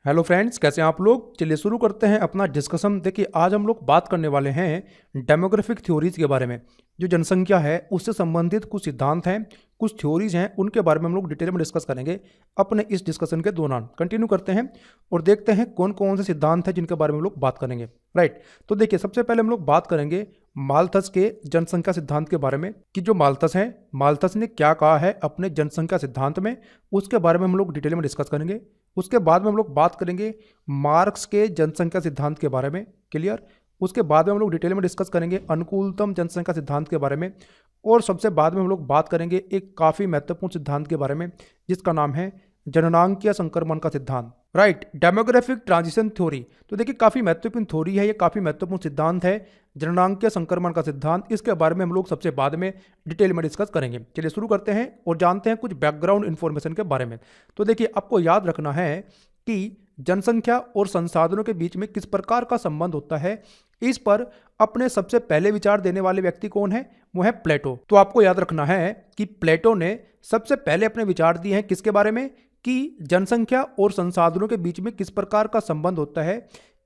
Hello friends, कैसे हैं आप लोग। चलिए शुरू करते हैं अपना डिस्कशन। देखिए, आज हम लोग बात करने वाले हैं डेमोग्राफिक थ्योरीज के बारे में। जो जनसंख्या है उससे संबंधित कुछ सिद्धांत हैं, कुछ थ्योरीज हैं, उनके बारे में हम लोग डिटेल में डिस्कस करेंगे अपने इस डिस्कशन के दौरान। कंटिन्यू करते हैं और देखते हैं कौन कौन से सिद्धांत हैं जिनके बारे में हम लोग बात करेंगे। राइट, तो देखिए, सबसे पहले हम लोग बात करेंगे माल्थस के जनसंख्या सिद्धांत के बारे में कि जो माल्थस है, माल्थस ने क्या कहा है अपने जनसंख्या सिद्धांत में, उसके बारे में हम लोग डिटेल में डिस्कस करेंगे। उसके बाद में हम लोग बात करेंगे मार्क्स के जनसंख्या सिद्धांत के बारे में। क्लियर। उसके बाद में हम लोग डिटेल में डिस्कस करेंगे अनुकूलतम जनसंख्या सिद्धांत के बारे में। और सबसे बाद में हम लोग बात करेंगे एक काफ़ी महत्वपूर्ण सिद्धांत के बारे में जिसका नाम है जननांकीय संक्रमण का सिद्धांत। Right, demographic transition theory. तो देखिए, काफ़ी महत्वपूर्ण थ्योरी है, ये काफ़ी महत्वपूर्ण सिद्धांत है जननांकीय संक्रमण का सिद्धांत। इसके बारे में हम लोग सबसे बाद में डिटेल में डिस्कस करेंगे। चलिए शुरू करते हैं और जानते हैं कुछ बैकग्राउंड इन्फॉर्मेशन के बारे में। तो देखिए, आपको याद रखना है कि जनसंख्या और संसाधनों के बीच में किस प्रकार का संबंध होता है, इस पर अपने सबसे पहले विचार देने वाले व्यक्ति कौन है, वो है प्लेटो। तो आपको याद रखना है कि प्लेटो ने सबसे पहले अपने विचार दिए हैं किसके बारे में, कि जनसंख्या और संसाधनों के बीच में किस प्रकार का संबंध होता है।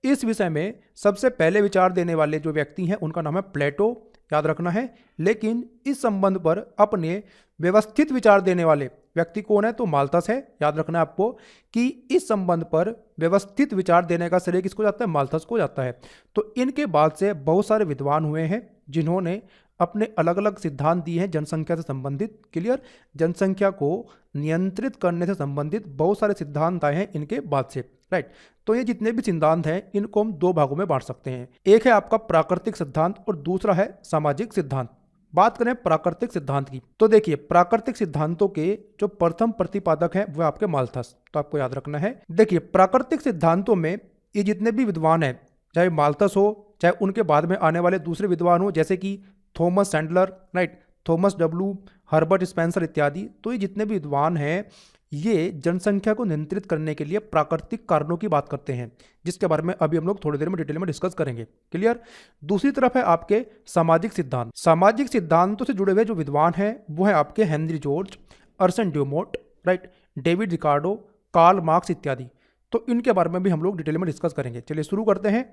इस विषय में सबसे पहले विचार देने वाले जो व्यक्ति हैं उनका नाम है प्लेटो, याद रखना है। लेकिन इस संबंध पर अपने व्यवस्थित विचार देने वाले व्यक्ति कौन है, तो माल्थस है। याद रखना है आपको कि इस संबंध पर व्यवस्थित विचार देने का श्रेय किसको जाता है, माल्थस को जाता है। तो इनके बाद से बहुत सारे विद्वान हुए हैं जिन्होंने अपने अलग अलग सिद्धांत दिए हैं जनसंख्या से संबंधित। क्लियर। जनसंख्या को नियंत्रित करने से संबंधित बहुत सारे सिद्धांत आए हैं इनके बाद से। राइट, तो ये जितने भी सिद्धांत हैं इनको हम दो भागों में बांट सकते हैं। एक है आपका प्राकृतिक सिद्धांत और दूसरा है सामाजिक सिद्धांत। बात करें प्राकृतिक सिद्धांत की, तो देखिए, प्राकृतिक सिद्धांतों के जो प्रथम प्रतिपादक है वो आपके माल्थस। तो आपको याद रखना है, देखिए, प्राकृतिक सिद्धांतों में ये जितने भी विद्वान हैं, चाहे माल्थस हो चाहे उनके बाद में आने वाले दूसरे विद्वान हो जैसे कि Thomas Sandler, right, Thomas W, Herbert Spencer इत्यादि, तो ये जितने भी विद्वान हैं ये जनसंख्या को नियंत्रित करने के लिए प्राकृतिक कारणों की बात करते हैं, जिसके बारे में अभी हम लोग थोड़ी देर में डिटेल में डिस्कस करेंगे। क्लियर। दूसरी तरफ है आपके सामाजिक सिद्धांत। सामाजिक सिद्धांतों से जुड़े हुए जो विद्वान हैं वो है आपके Henry George, Arsene Dumont, Wright, David Ricardo, Karl Marx इत्यादि। तो इनके बारे में भी हम लोग डिटेल में डिस्कस करेंगे। चलिए शुरू करते हैं।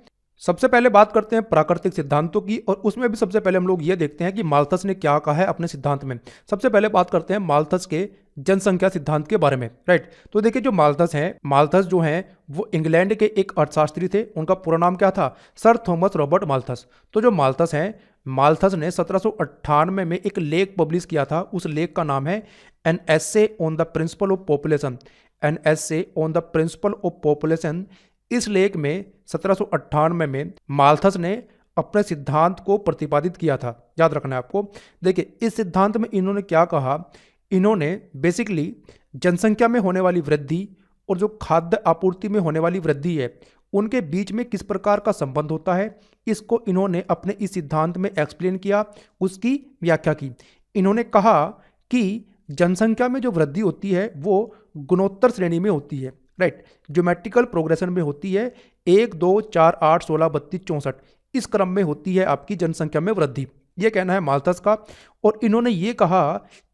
सबसे पहले बात करते हैं प्राकृतिक सिद्धांतों की, और उसमें भी सबसे पहले हम लोग ये देखते हैं कि माल्थस ने क्या कहा है अपने सिद्धांत में। सबसे पहले बात करते हैं माल्थस के जनसंख्या सिद्धांत के बारे में। राइट, तो देखिए, जो माल्थस हैं, माल्थस जो हैं वो इंग्लैंड के एक अर्थशास्त्री थे। उनका पूरा नाम क्या था, सर थॉमस रॉबर्ट माल्थस। तो जो माल्थस हैं, माल्थस ने 1798 में एक लेख पब्लिश किया था। उस लेख का नाम है an essay on the principle of population. An essay on the principle of population. इस लेख में 1798 में माल्थस ने अपने सिद्धांत को प्रतिपादित किया था। याद रखना है आपको। देखिए, इस सिद्धांत में इन्होंने क्या कहा, इन्होंने बेसिकली जनसंख्या में होने वाली वृद्धि और जो खाद्य आपूर्ति में होने वाली वृद्धि है उनके बीच में किस प्रकार का संबंध होता है, इसको इन्होंने अपने इस सिद्धांत में एक्सप्लेन किया, उसकी व्याख्या की। इन्होंने कहा कि जनसंख्या में जो वृद्धि होती है वो गुणोत्तर श्रेणी में होती है। राइट, ज्योमेट्रिकल प्रोग्रेशन में होती है। 1 2 4 8 16 32 64 इस क्रम में होती है आपकी जनसंख्या में वृद्धि। ये कहना है माल्थस का। और इन्होंने ये कहा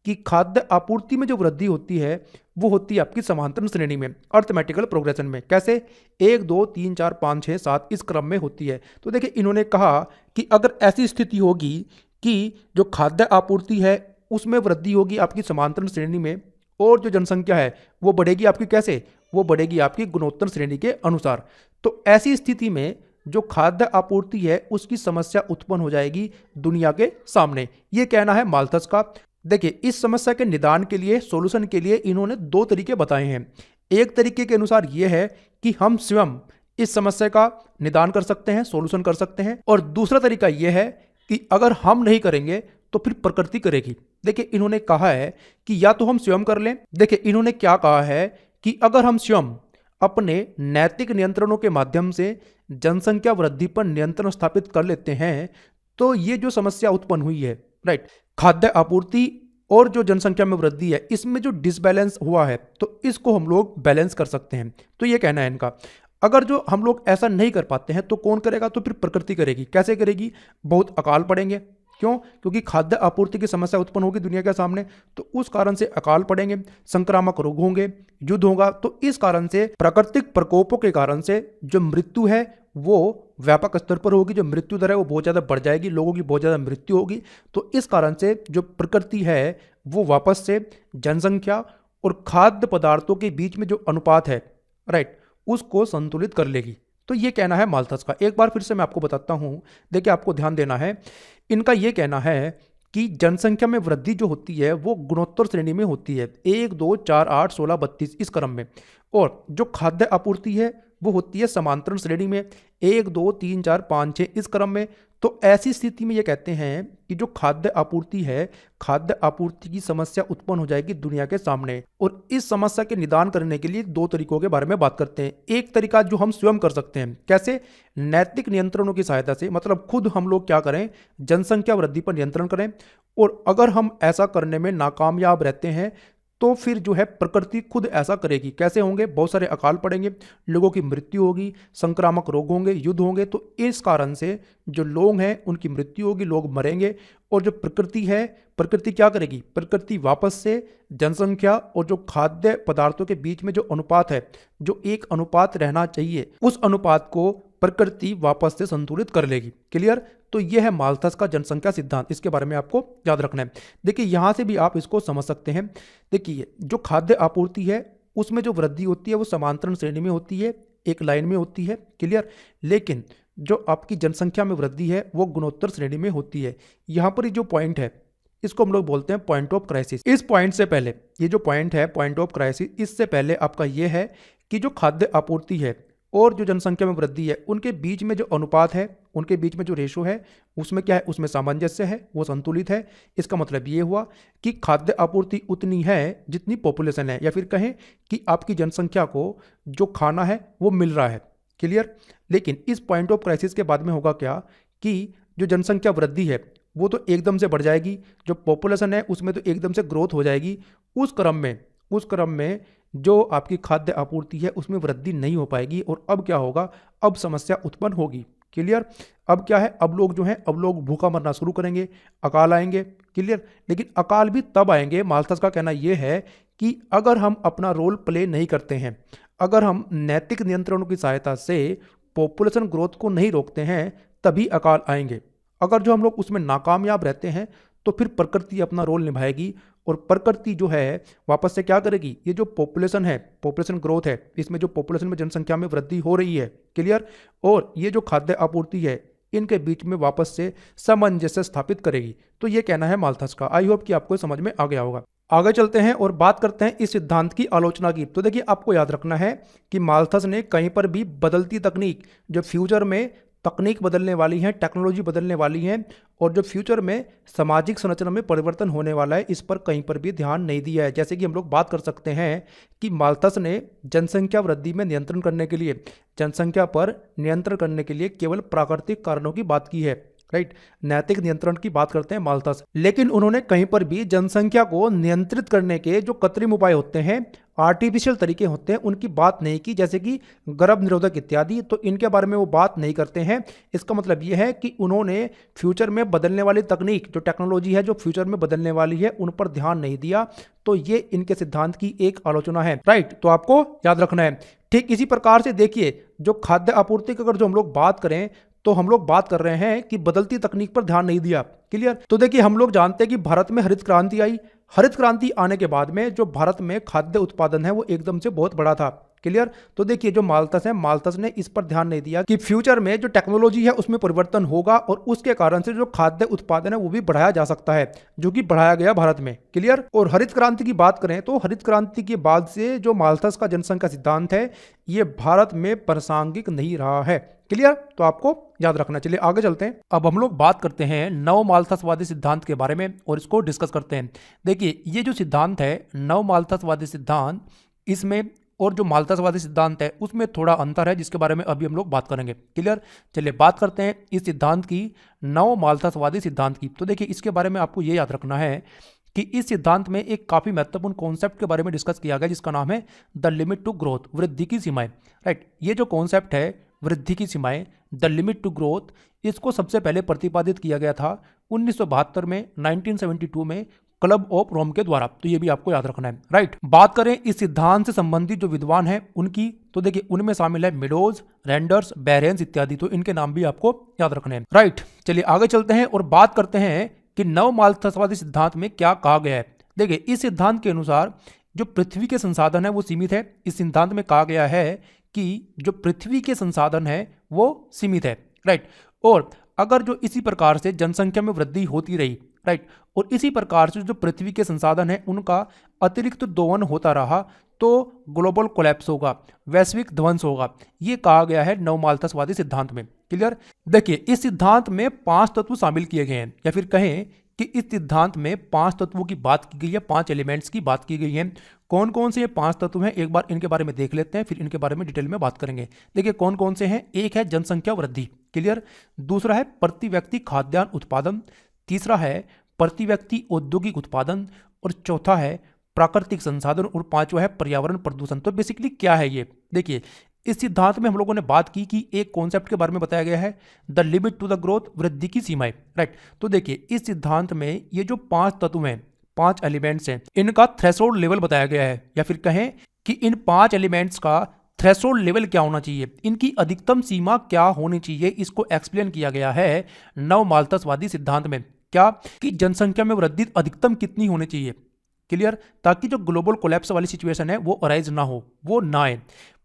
कि खाद्य आपूर्ति में जो वृद्धि होती है वो होती है आपकी समांतर श्रेणी में, अर्थमेटिकल प्रोग्रेशन में। कैसे, 1 2 3 4 5 6 7 इस क्रम में होती है। तो देखिए, इन्होंने कहा कि अगर ऐसी स्थिति होगी कि जो खाद्य आपूर्ति है उसमें वृद्धि होगी आपकी समांतर श्रेणी में, और जो जनसंख्या है वो बढ़ेगी आपकी कैसे, वो बढ़ेगी आपकी गुणोत्तर श्रेणी के अनुसार। तो ऐसी स्थिति में जो खाद्य आपूर्ति है उसकी समस्या उत्पन्न हो जाएगी दुनिया के सामने। ये कहना है माल्थस का। देखिए, इस समस्या के निदान के लिए, सॉल्यूशन के लिए इन्होंने दो तरीके बताए हैं। एक तरीके के अनुसार यह है कि हम स्वयं इस समस्या का निदान कर सकते हैं, सॉल्यूशन कर सकते हैं, और दूसरा तरीका यह है कि अगर हम नहीं करेंगे तो फिर प्रकृति करेगी। देखिए, इन्होंने कहा है कि या तो हम स्वयं कर लें। देखिए, इन्होंने क्या कहा है कि अगर हम स्वयं अपने नैतिक नियंत्रणों के माध्यम से जनसंख्या वृद्धि पर नियंत्रण स्थापित कर लेते हैं तो ये जो समस्या उत्पन्न हुई है, राइट, खाद्य आपूर्ति और जो जनसंख्या में वृद्धि है इसमें जो डिसबैलेंस हुआ है तो इसको हम लोग बैलेंस कर सकते हैं। तो ये कहना है इनका। अगर जो हम लोग ऐसा नहीं कर पाते हैं तो कौन करेगा, तो फिर प्रकृति करेगी। कैसे करेगी, बहुत अकाल पड़ेंगे, क्यों? क्योंकि खाद्य आपूर्ति की समस्या उत्पन्न होगी दुनिया के सामने, तो उस कारण से अकाल पड़ेंगे, संक्रामक रोग होंगे, युद्ध होगा। तो इस कारण से प्राकृतिक प्रकोपों के कारण से जो मृत्यु है वो व्यापक स्तर पर होगी, जो मृत्यु दर है वो बहुत ज़्यादा बढ़ जाएगी, लोगों की बहुत ज़्यादा मृत्यु होगी। तो इस कारण से जो प्रकृति है वो वापस से जनसंख्या और खाद्य पदार्थों के बीच में जो अनुपात है, राइट, उसको संतुलित कर लेगी। तो ये कहना है माल्थस का। एक बार फिर से मैं आपको बताता हूँ, देखिए आपको ध्यान देना है। इनका ये कहना है कि जनसंख्या में वृद्धि जो होती है वो गुणोत्तर श्रेणी में होती है, 1, 2, 4, 8, 16, 32 इस क्रम में। और जो खाद्य आपूर्ति है वो होती है समांतरण श्रेणी में, 1, 2, 3, 4, 5, 6 इस क्रम में। तो ऐसी स्थिति में ये कहते हैं कि जो खाद्य आपूर्ति है, खाद्य आपूर्ति की समस्या उत्पन्न हो जाएगी दुनिया के सामने। और इस समस्या के निदान करने के लिए 2 तरीकों के बारे में बात करते हैं। एक तरीका जो हम स्वयं कर सकते हैं, कैसे? नैतिक नियंत्रणों की सहायता से, मतलब खुद हम लोग क्या करें, जनसंख्या वृद्धि पर नियंत्रण करें। और अगर हम ऐसा करने में नाकामयाब रहते हैं तो फिर जो है प्रकृति खुद ऐसा करेगी। कैसे होंगे? बहुत सारे अकाल पड़ेंगे, लोगों की मृत्यु होगी, संक्रामक रोग होंगे, युद्ध होंगे। तो इस कारण से जो लोग हैं उनकी मृत्यु होगी, लोग मरेंगे। और जो प्रकृति है, प्रकृति क्या करेगी? प्रकृति वापस से जनसंख्या और जो खाद्य पदार्थों के बीच में जो अनुपात है, जो एक अनुपात रहना चाहिए, उस अनुपात को प्रकृति वापस से संतुलित कर लेगी। क्लियर? तो यह है माल्थस का जनसंख्या सिद्धांत, इसके बारे में आपको याद रखना है। देखिए यहां से भी आप इसको समझ सकते हैं। देखिए जो खाद्य आपूर्ति है उसमें जो वृद्धि होती है वो समांतरण श्रेणी में होती है, एक लाइन में होती है। क्लियर? लेकिन जो आपकी जनसंख्या में वृद्धि है वो गुणोत्तर श्रेणी में होती है। यहां पर जो पॉइंट है इसको हम लोग बोलते हैं पॉइंट ऑफ क्राइसिस। इस पॉइंट से पहले, ये जो पॉइंट है पॉइंट ऑफ क्राइसिस, इससे पहले आपका ये है कि जो खाद्य आपूर्ति है और जो जनसंख्या में वृद्धि है उनके बीच में जो अनुपात है, उनके बीच में जो रेशो है, उसमें क्या है? उसमें सामंजस्य है, वो संतुलित है। इसका मतलब ये हुआ कि खाद्य आपूर्ति उतनी है जितनी पॉपुलेशन है, या फिर कहें कि आपकी जनसंख्या को जो खाना है वो मिल रहा है। क्लियर? लेकिन इस पॉइंट ऑफ क्राइसिस के बाद में होगा क्या कि जो जनसंख्या वृद्धि है वो तो एकदम से बढ़ जाएगी, जो पॉपुलेशन है उसमें तो एकदम से ग्रोथ हो जाएगी। उस क्रम में जो आपकी खाद्य आपूर्ति है उसमें वृद्धि नहीं हो पाएगी। और अब क्या होगा? अब समस्या उत्पन्न होगी। क्लियर? अब क्या है? अब लोग जो हैं, अब लोग भूखा मरना शुरू करेंगे, अकाल आएंगे। क्लियर? लेकिन अकाल भी तब आएंगे, माल्थस का कहना यह है कि अगर हम अपना रोल प्ले नहीं करते हैं, अगर हम नैतिक नियंत्रणों की सहायता से पॉपुलेशन ग्रोथ को नहीं रोकते हैं, तभी अकाल आएंगे। अगर जो हम लोग उसमें नाकामयाब रहते हैं तो फिर प्रकृति अपना रोल निभाएगी और प्रकृति जो है वापस से क्या करेगी? ये जो पॉपुलेशन है, पॉपुलेशन ग्रोथ है, इसमें जो पॉपुलेशन में जनसंख्या में वृद्धि हो रही है, क्लियर, और ये जो खाद्य आपूर्ति है इनके बीच में वापस से सामंजस्य स्थापित करेगी। तो ये कहना है माल्थस का। आई होप कि आपको समझ में आ गया होगा। आगे चलते हैं और बात करते हैं इस सिद्धांत की आलोचना की। तो देखिए आपको याद रखना है कि माल्थस ने कहीं पर भी बदलती तकनीक, जो फ्यूचर में तकनीक बदलने वाली है, टेक्नोलॉजी बदलने वाली है और जो फ्यूचर में सामाजिक संरचना में परिवर्तन होने वाला है, इस पर कहीं पर भी ध्यान नहीं दिया है। जैसे कि हम लोग बात कर सकते हैं कि माल्थस ने जनसंख्या वृद्धि में नियंत्रण करने के लिए, जनसंख्या पर नियंत्रण करने के लिए केवल प्राकृतिक कारणों की बात की है, राइट, नैतिक नियंत्रण की बात करते हैं माल्थस। लेकिन उन्होंने कहीं पर भी जनसंख्या को नियंत्रित करने के जो कृत्रिम उपाय होते हैं, आर्टिफिशियल तरीके होते हैं, उनकी बात नहीं की, जैसे कि गर्भ निरोधक इत्यादि। तो इनके बारे में वो बात नहीं करते हैं। इसका मतलब ये है कि उन्होंने फ्यूचर में बदलने वाली तकनीक, जो टेक्नोलॉजी है जो फ्यूचर में बदलने वाली है, उन पर ध्यान नहीं दिया। तो ये इनके सिद्धांत की एक आलोचना है, राइट। तो आपको याद रखना है। ठीक इसी प्रकार से देखिए, जो खाद्य आपूर्ति की अगर जो हम लोग बात करें तो हम लोग बात कर रहे हैं कि बदलती तकनीक पर ध्यान नहीं दिया। क्लियर? तो देखिए हम लोग जानते हैं कि भारत में हरित क्रांति आई। हरित क्रांति आने के बाद में जो भारत में खाद्य उत्पादन है वो एकदम से बहुत बड़ा था। क्लियर? तो देखिए जो माल्थस है, माल्थस ने इस पर ध्यान नहीं दिया कि फ्यूचर में जो टेक्नोलॉजी है उसमें परिवर्तन होगा और उसके कारण से जो खाद्य उत्पादन है वो भी बढ़ाया जा सकता है, जो कि बढ़ाया गया भारत में। क्लियर? और हरित क्रांति की बात करें तो हरित क्रांति के बाद से जो माल्थस का जनसंख्या सिद्धांत है ये भारत में प्रासंगिक नहीं रहा है। क्लियर? तो आपको याद रखना। चलिए आगे चलते हैं। अब हम लोग बात करते हैं नव माल्थसवादी सिद्धांत के बारे में और इसको डिस्कस करते हैं। देखिए ये जो सिद्धांत है नव माल्थसवादी सिद्धांत, इसमें और जो माल्थसवादी सिद्धांत है उसमें थोड़ा अंतर है, जिसके बारे में अभी हम लोग बात करेंगे। क्लियर? चलिए बात करते हैं इस सिद्धांत की, नव माल्थसवादी सिद्धांत की। तो देखिए इसके बारे में आपको ये याद रखना है कि इस सिद्धांत में एक काफी महत्वपूर्ण कॉन्सेप्ट के बारे में डिस्कस किया गया, जिसका नाम है द लिमिट टू ग्रोथ, वृद्धि की सीमाएं। राइट, ये जो कॉन्सेप्ट है वृद्धि की सीमाएं, द लिमिट टू ग्रोथ, इसको सबसे पहले प्रतिपादित किया गया था 1972 में, 1972 में क्लब ऑफ रोम के द्वारा। तो ये भी आपको याद रखना है, राइट। बात करें इस सिद्धांत से संबंधित जो विद्वान हैं उनकी, तो देखिए उनमें शामिल है मिडोज, रेंडर्स, बेरेंस इत्यादि। तो इनके नाम भी आपको याद रखने हैं, राइट। चलिए आगे चलते हैं और बात करते हैं कि नवमाल्थसवादी सिद्धांत में क्या कहा गया है। देखिए इस सिद्धांत के अनुसार जो पृथ्वी के संसाधन है वो सीमित है। इस सिद्धांत में कहा गया है कि जो पृथ्वी के संसाधन है वो सीमित है, राइट। और अगर जो इसी प्रकार से जनसंख्या में वृद्धि होती रही, राइट, और इसी प्रकार से जो पृथ्वी के संसाधन है उनका अतिरिक्त दोहन होता रहा तो ग्लोबल कोलैप्स होगा, वैश्विक ध्वंस होगा। ये कहा गया है नवमाल्थसवादी सिद्धांत में। क्लियर। देखिए इस सिद्धांत में 5 तत्व शामिल किए गए हैं, या फिर कहें कि इस सिद्धांत में 5 तत्वों की बात की गई है, 5 एलिमेंट्स की बात की गई है। कौन कौन से ये 5 तत्व हैं, एक बार इनके बारे में देख लेते हैं, फिर इनके बारे में डिटेल में बात करेंगे। देखिए कौन कौन से हैं। एक है जनसंख्या वृद्धि, क्लियर। दूसरा है प्रति व्यक्ति खाद्यान्न उत्पादन। तीसरा है प्रति व्यक्ति औद्योगिक उत्पादन। और चौथा है प्राकृतिक संसाधन। और पांचवा है पर्यावरण प्रदूषण। तो बेसिकली क्या है ये, देखिए इस सिद्धांत में हम लोगों ने बात की कि एक कॉन्सेप्ट के बारे में बताया गया है, the limit to the growth, वृद्धि की सीमाएं, राइट। तो देखिए इस सिद्धांत में ये जो 5 तत्व हैं, 5 एलिमेंट्स हैं, इनका थ्रेशोल्ड लेवल बताया गया है, या फिर कहें कि इन 5 एलिमेंट्स का थ्रेशोल्ड लेवल क्या होना चाहिए, इनकी अधिकतम सीमा क्या होनी चाहिए, इसको एक्सप्लेन किया गया है नवमाल्थसवादी सिद्धांत में। क्या कि जनसंख्या में वृद्धि अधिकतम कितनी होनी चाहिए, क्लियर, ताकि जो ग्लोबल कोलैप्स वाली सिचुएशन है वो अराइज ना हो, वो ना आए।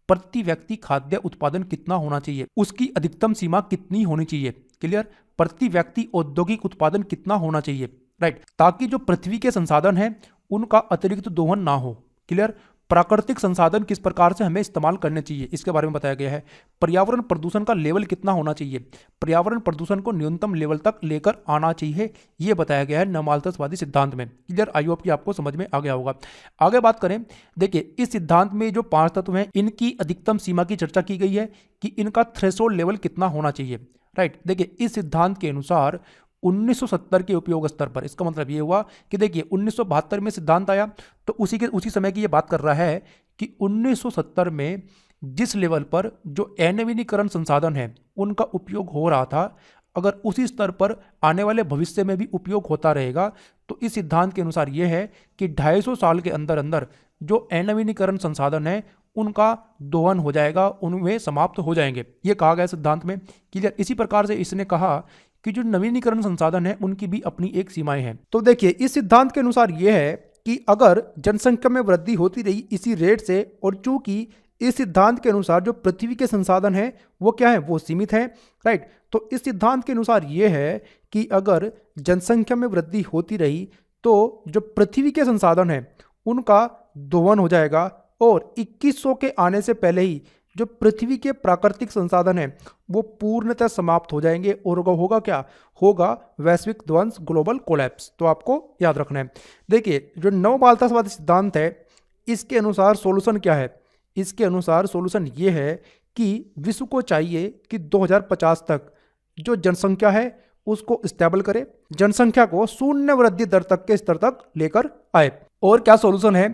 प्रति व्यक्ति खाद्य उत्पादन कितना होना चाहिए, उसकी अधिकतम सीमा कितनी होनी चाहिए, क्लियर। प्रति व्यक्ति औद्योगिक उत्पादन कितना होना चाहिए, राइट, ताकि जो पृथ्वी के संसाधन हैं उनका अतिरिक्त दोहन ना हो, क्लियर। प्राकृतिक संसाधन किस प्रकार से हमें इस्तेमाल करने चाहिए, इसके बारे में बताया गया है। पर्यावरण प्रदूषण का लेवल कितना होना चाहिए, पर्यावरण प्रदूषण को न्यूनतम लेवल तक लेकर आना चाहिए, यह बताया गया है नवमाल्थसवादी सिद्धांत में। क्लियर, आई होप कि आपको समझ में आ गया होगा। आगे बात करें, देखिए इस सिद्धांत में जो 5 तत्व हैं इनकी अधिकतम सीमा की चर्चा की गई है कि इनका थ्रेशोल्ड लेवल कितना होना चाहिए, राइट। देखिए इस सिद्धांत के अनुसार 1970 के उपयोग स्तर पर, इसका मतलब ये हुआ कि देखिए 1972 में सिद्धांत आया तो उसी समय की ये बात कर रहा है कि 1970 में जिस लेवल पर जो अनवीनीकरण संसाधन है उनका उपयोग हो रहा था, अगर उसी स्तर पर आने वाले भविष्य में भी उपयोग होता रहेगा तो इस सिद्धांत के अनुसार ये है कि 250 साल के अंदर अंदर जो अनवीनीकरण संसाधन है उनका दोहन हो जाएगा, उनमें समाप्त हो जाएंगे, ये कहा गया सिद्धांत में। क्लियर। इसी प्रकार से इसने कहा कि जो नवीनीकरण संसाधन है उनकी भी अपनी एक सीमाएं हैं। तो देखिए इस सिद्धांत के अनुसार यह है कि अगर जनसंख्या में वृद्धि होती रही इसी रेट से, और चूंकि इस सिद्धांत के अनुसार जो पृथ्वी के संसाधन है वो क्या है, वो सीमित है, राइट। तो इस सिद्धांत के अनुसार यह है कि अगर जनसंख्या में वृद्धि होती रही तो जो पृथ्वी के संसाधन है उनका दोहन हो जाएगा, और 2100 के आने से पहले ही जो पृथ्वी के प्राकृतिक संसाधन हैं वो पूर्णतः समाप्त हो जाएंगे, और होगा क्या, होगा वैश्विक ध्वंस, ग्लोबल कोलैप्स। तो आपको याद रखना है। देखिए जो नवमाल्थसवादी सिद्धांत है इसके अनुसार सॉल्यूशन क्या है, इसके अनुसार सॉल्यूशन ये है कि विश्व को चाहिए कि 2050 तक जो जनसंख्या है उसको स्टेबल करे, जनसंख्या को शून्य वृद्धि दर तक के स्तर तक लेकर आए। और क्या सॉल्यूशन है,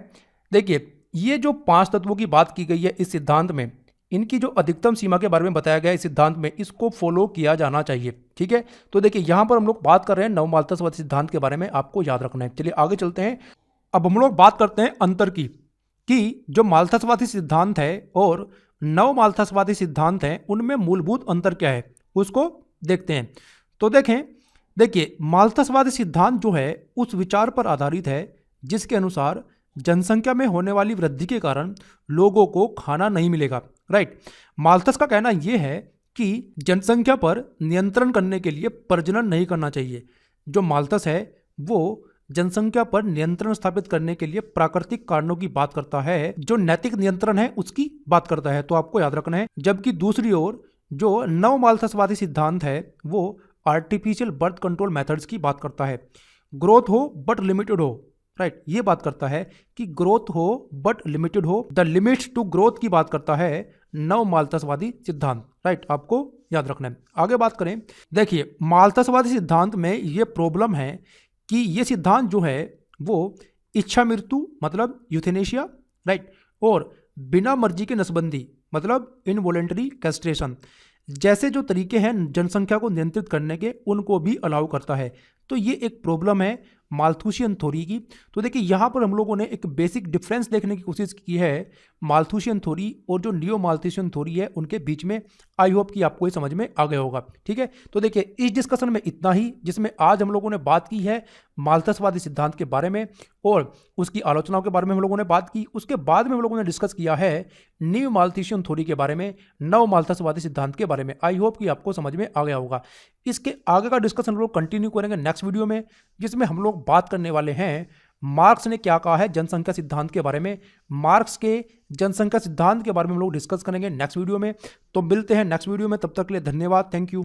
देखिए ये जो 5 तत्वों की बात की गई है इस सिद्धांत में, इनकी जो अधिकतम सीमा के बारे में बताया गया है इस सिद्धांत में, इसको फॉलो किया जाना चाहिए, ठीक है। तो देखिए यहां पर हम लोग बात कर रहे हैं नवमाल्थसवादी सिद्धांत के बारे में, आपको याद रखना है। चलिए आगे चलते हैं। अब हम लोग बात करते हैं अंतर की, कि जो माल्थसवादी सिद्धांत है और नवमाल्थसवादी सिद्धांत है उनमें मूलभूत अंतर क्या है उसको देखते हैं। तो देखिए माल्थसवादी सिद्धांत जो है उस विचार पर आधारित है जिसके अनुसार जनसंख्या में होने वाली वृद्धि के कारण लोगों को खाना नहीं मिलेगा, राइट। माल्थस का कहना यह है कि जनसंख्या पर नियंत्रण करने के लिए प्रजनन नहीं करना चाहिए। जो माल्थस है वो जनसंख्या पर नियंत्रण स्थापित करने के लिए प्राकृतिक कारणों की बात करता है, जो नैतिक नियंत्रण है उसकी बात करता है। तो आपको याद रखना है। जबकि दूसरी ओर जो नवमाल्थसवादी सिद्धांत है वो आर्टिफिशियल बर्थ कंट्रोल मेथड्स की बात करता है, ग्रोथ हो बट लिमिटेड हो, राइट। ये बात करता है कि ग्रोथ हो बट लिमिटेड हो, द लिमिट्स टू ग्रोथ की बात करता है नवमाल्थसवादी सिद्धांत, राइट। आपको याद रखना है। आगे बात करें, देखिए माल्थसवादी सिद्धांत में ये प्रॉब्लम है कि ये सिद्धांत जो है वो इच्छा मृत्यु मतलब यूथेनेशिया, राइट, और बिना मर्जी के नसबंदी मतलब इनवॉलेंटरी कैस्ट्रेशन जैसे जो तरीके हैं जनसंख्या को नियंत्रित करने के, उनको भी अलाउ करता है, तो ये एक प्रॉब्लम है माल्थुसियन थ्योरी की। तो देखिए यहाँ पर हम लोगों ने एक बेसिक डिफरेंस देखने की कोशिश की है माल्थुसियन थ्योरी और जो नियो माल्थुसियन थ्योरी है उनके बीच में। आई होप कि आपको ये समझ में आ गया होगा। ठीक है, तो देखिए इस डिस्कशन में इतना ही, जिसमें आज हम लोगों ने बात की है माल्थसवादी सिद्धांत के बारे में और उसकी आलोचनाओं के बारे में हम लोगों ने बात की। उसके बाद में हम लोगों ने डिस्कस किया है नियो माल्थुसियन थ्योरी के बारे में, नव माल्थसवादी सिद्धांत के बारे में। आई होप कि आपको समझ में आ गया होगा। इसके आगे का डिस्कशन हम लोग कंटिन्यू करेंगे नेक्स्ट वीडियो में, जिसमें हम लोग बात करने वाले हैं मार्क्स ने क्या कहा है जनसंख्या सिद्धांत के बारे में। मार्क्स के जनसंख्या सिद्धांत के बारे में हम लोग डिस्कस करेंगे नेक्स्ट वीडियो में। तो मिलते हैं नेक्स्ट वीडियो में, तब तक के लिए धन्यवाद, थैंक यू।